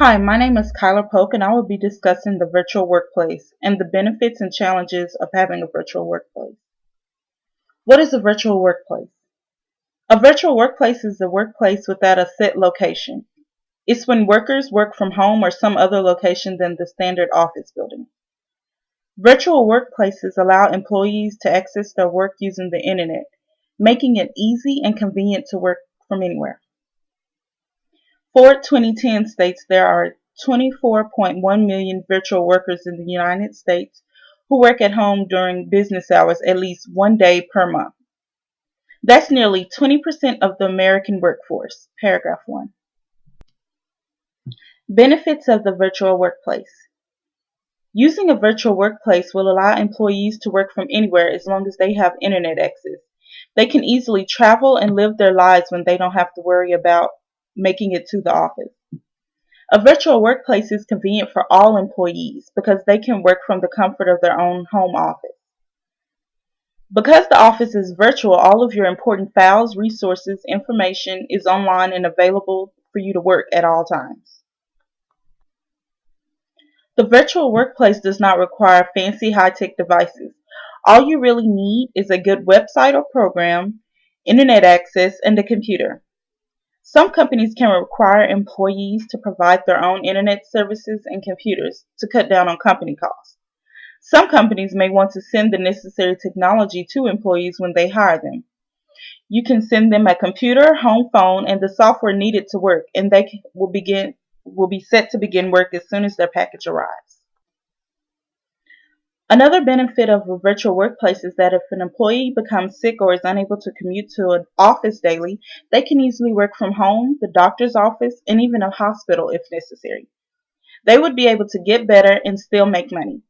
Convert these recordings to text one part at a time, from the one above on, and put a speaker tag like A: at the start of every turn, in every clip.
A: Hi, my name is Kyla Polk, and I will be discussing the virtual workplace and the benefits and challenges of having a virtual workplace. What is a virtual workplace? A virtual workplace is a workplace without a set location. It's when workers work from home or some other location than the standard office building. Virtual workplaces allow employees to access their work using the internet, making it easy and convenient to work from anywhere. Ford 2010 states there are 24.1 million virtual workers in the United States who work at home during business hours at least one day per month. That's nearly 20% of the American workforce. Paragraph 1. Benefits of the virtual workplace. Using a virtual workplace will allow employees to work from anywhere as long as they have internet access. They can easily travel and live their lives when they don't have to worry about making it to the office. A virtual workplace is convenient for all employees because they can work from the comfort of their own home office. Because the office is virtual, all of your important files, resources, information is online and available for you to work at all times. The virtual workplace does not require fancy high-tech devices. All you really need is a good website or program, internet access, and a computer. Some companies can require employees to provide their own internet services and computers to cut down on company costs. Some companies may want to send the necessary technology to employees when they hire them. You can send them a computer, home phone, and the software needed to work, and they will be set to begin work as soon as their package arrives. Another benefit of a virtual workplace is that if an employee becomes sick or is unable to commute to an office daily, they can easily work from home, the doctor's office, and even a hospital if necessary. They would be able to get better and still make money.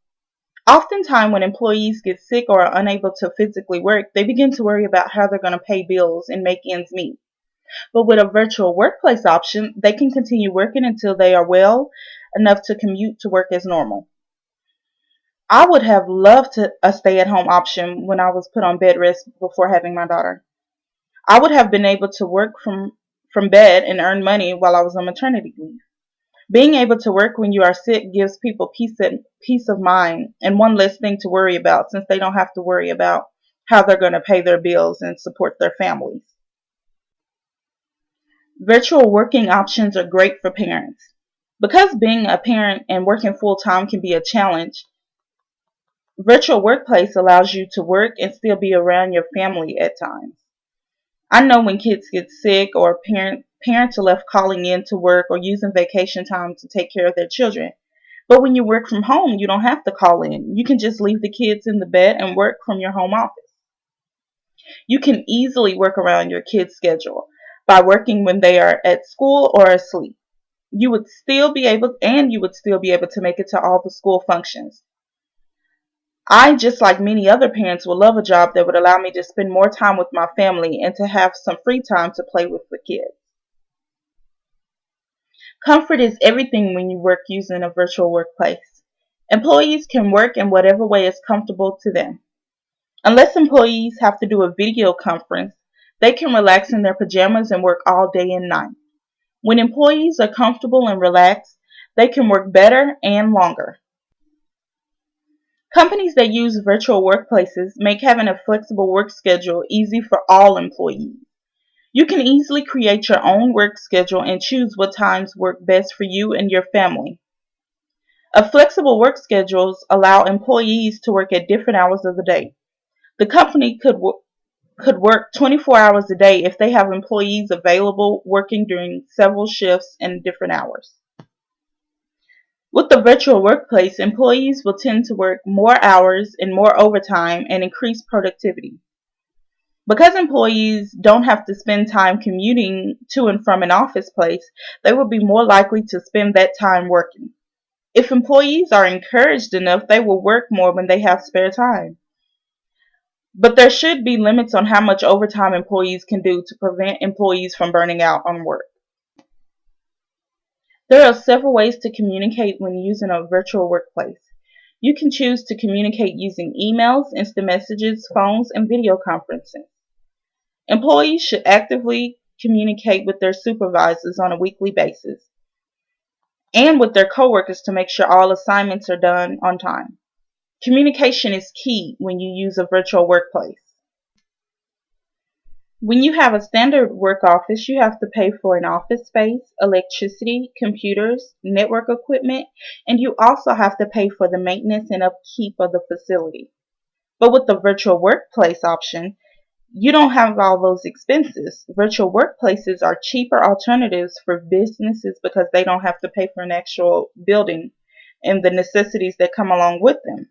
A: Oftentimes, when employees get sick or are unable to physically work, they begin to worry about how they're going to pay bills and make ends meet. But with a virtual workplace option, they can continue working until they are well enough to commute to work as normal. I would have loved a stay-at-home option when I was put on bed rest before having my daughter. I would have been able to work from bed and earn money while I was on maternity leave. Being able to work when you are sick gives people peace of mind and one less thing to worry about since they don't have to worry about how they're going to pay their bills and support their families. Virtual working options are great for parents. Because being a parent and working full time can be a challenge, virtual workplace allows you to work and still be around your family at times. I know when kids get sick or parents are left calling in to work or using vacation time to take care of their children. But when you work from home, you don't have to call in. You can just leave the kids in the bed and work from your home office. You can easily work around your kids' schedule by working when they are at school or asleep. You would still be able to make it to all the school functions. I, just like many other parents, would love a job that would allow me to spend more time with my family and to have some free time to play with the kids. Comfort is everything when you work using a virtual workplace. Employees can work in whatever way is comfortable to them. Unless employees have to do a video conference, they can relax in their pajamas and work all day and night. When employees are comfortable and relaxed, they can work better and longer. Companies that use virtual workplaces make having a flexible work schedule easy for all employees. You can easily create your own work schedule and choose what times work best for you and your family. A flexible work schedules allow employees to work at different hours of the day. The company could work 24 hours a day if they have employees available working during several shifts and different hours. With the virtual workplace, employees will tend to work more hours and more overtime and increase productivity. Because employees don't have to spend time commuting to and from an office place, they will be more likely to spend that time working. If employees are encouraged enough, they will work more when they have spare time. But there should be limits on how much overtime employees can do to prevent employees from burning out on work. There are several ways to communicate when using a virtual workplace. You can choose to communicate using emails, instant messages, phones, and video conferencing. Employees should actively communicate with their supervisors on a weekly basis. and with their coworkers to make sure all assignments are done on time. Communication is key when you use a virtual workplace. When you have a standard work office, you have to pay for an office space, electricity, computers, network equipment, and you also have to pay for the maintenance and upkeep of the facility. But with the virtual workplace option, you don't have all those expenses. Virtual workplaces are cheaper alternatives for businesses because they don't have to pay for an actual building and the necessities that come along with them.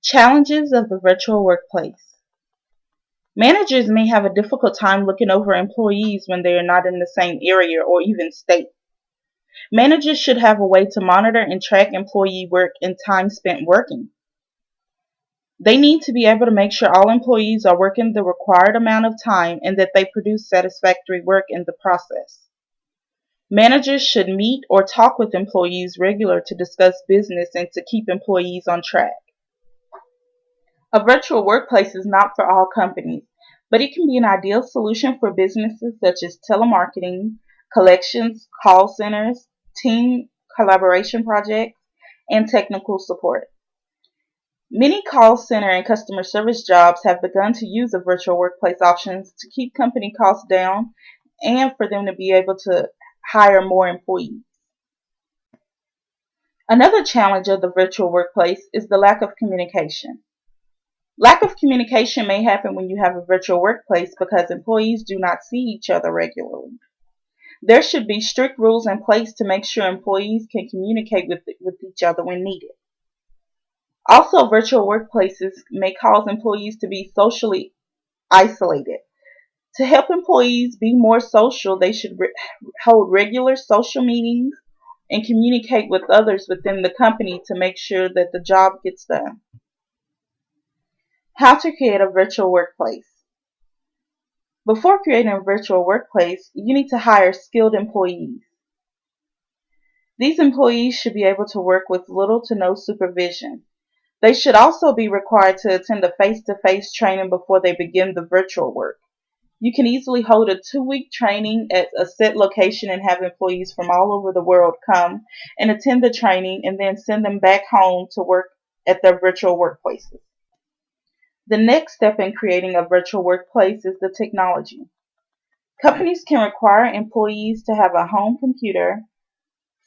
A: Challenges of the virtual workplace. Managers may have a difficult time looking over employees when they are not in the same area or even state. Managers should have a way to monitor and track employee work and time spent working. They need to be able to make sure all employees are working the required amount of time and that they produce satisfactory work in the process. Managers should meet or talk with employees regularly to discuss business and to keep employees on track. A virtual workplace is not for all companies, but it can be an ideal solution for businesses such as telemarketing, collections, call centers, team collaboration projects, and technical support. Many call center and customer service jobs have begun to use the virtual workplace options to keep company costs down and for them to be able to hire more employees. Another challenge of the virtual workplace is the lack of communication. Lack of communication may happen when you have a virtual workplace because employees do not see each other regularly. There should be strict rules in place to make sure employees can communicate with each other when needed. Also, virtual workplaces may cause employees to be socially isolated. To help employees be more social, they should hold regular social meetings and communicate with others within the company to make sure that the job gets done. How to create a virtual workplace. Before creating a virtual workplace, you need to hire skilled employees. These employees should be able to work with little to no supervision. They should also be required to attend a face-to-face training before they begin the virtual work. You can easily hold a 2-week training at a set location and have employees from all over the world come and attend the training and then send them back home to work at their virtual workplaces. The next step in creating a virtual workplace is the technology. Companies can require employees to have a home computer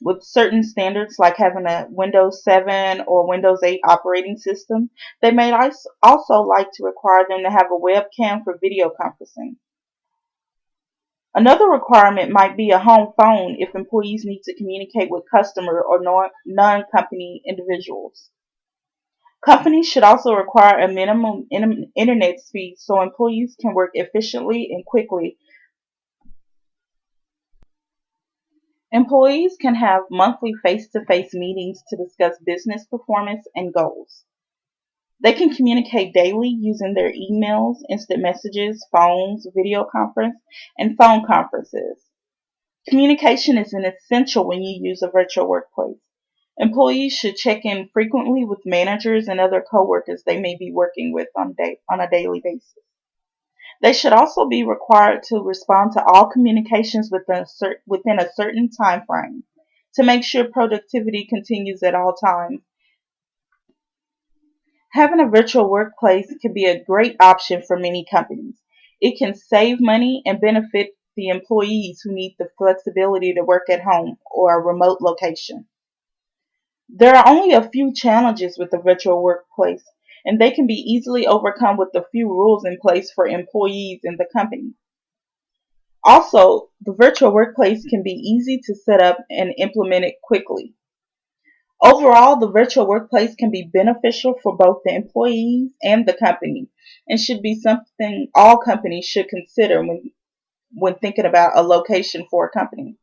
A: with certain standards like having a Windows 7 or Windows 8 operating system. They may also like to require them to have a webcam for video conferencing. Another requirement might be a home phone if employees need to communicate with customer or non-company individuals. Companies should also require a minimum internet speed so employees can work efficiently and quickly. Employees can have monthly face-to-face meetings to discuss business performance and goals. They can communicate daily using their emails, instant messages, phones, video conference, and phone conferences. Communication is an essential when you use a virtual workplace. Employees should check in frequently with managers and other coworkers they may be working with on a daily basis. They should also be required to respond to all communications within a certain time frame to make sure productivity continues at all times. Having a virtual workplace can be a great option for many companies. It can save money and benefit the employees who need the flexibility to work at home or a remote location. There are only a few challenges with the virtual workplace, and they can be easily overcome with a few rules in place for employees in the company. Also, the virtual workplace can be easy to set up and implement it quickly. Overall, the virtual workplace can be beneficial for both the employees and the company and should be something all companies should consider when thinking about a location for a company.